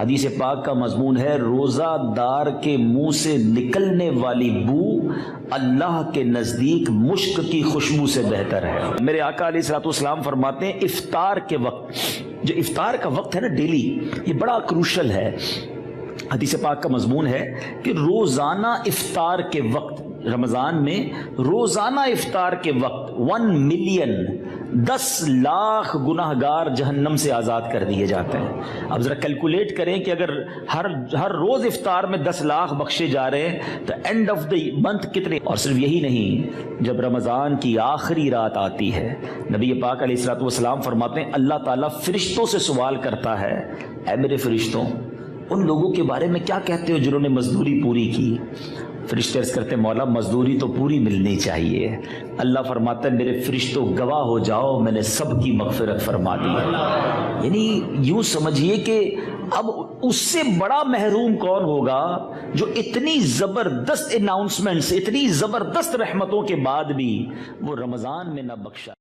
حدیث پاک کا مضمون ہے روزہ دار کے منہ سے نکلنے والی بو اللہ کے نزدیک مشک کی خوشبو سے بہتر ہے۔ میرے آقا علیہ الصلوۃ والسلام فرماتے ہیں افطار کے وقت، جو افطار کا وقت ہے نا ڈیلی، یہ بڑا کروشل ہے۔ حدیث پاک کا مضمون ہے کہ روزانہ افطار کے وقت، رمضان میں روزانہ افطار کے وقت 1 ملین 10 لاکھ گناہ گار جہنم سے آزاد کر دیے جاتے ہیں۔ اب ذرا کیلکولیٹ کریں کہ اگر ہر روز افطار میں 10 لاکھ بخشے جا رہے ہیں تو اینڈ آف دی منتھ کتنے؟ اور صرف یہی نہیں، جب رمضان کی آخری رات آتی ہے، نبی پاک علیہ الصلوۃ والسلام فرماتے ہیں اللہ تعالیٰ فرشتوں سے سوال کرتا ہے، اے میرے فرشتوں ان لوگوں کے بارے میں کیا کہتے ہو جنہوں نے مزدوری پوری کی؟ فرشتے عرض کرتے ہیں مولا مزدوری تو پوری ملنی چاہیے۔ اللہ فرماتا ہے میرے فرشتوں گواہ ہو جاؤ میں نے سب کی مغفرت فرما دی ہے۔ یعنی یوں سمجھیے کہ اب اس سے بڑا محروم کون ہوگا جو اتنی زبردست اناؤنسمنٹس، اتنی زبردست رحمتوں کے بعد بھی وہ رمضان میں نہ بخشا۔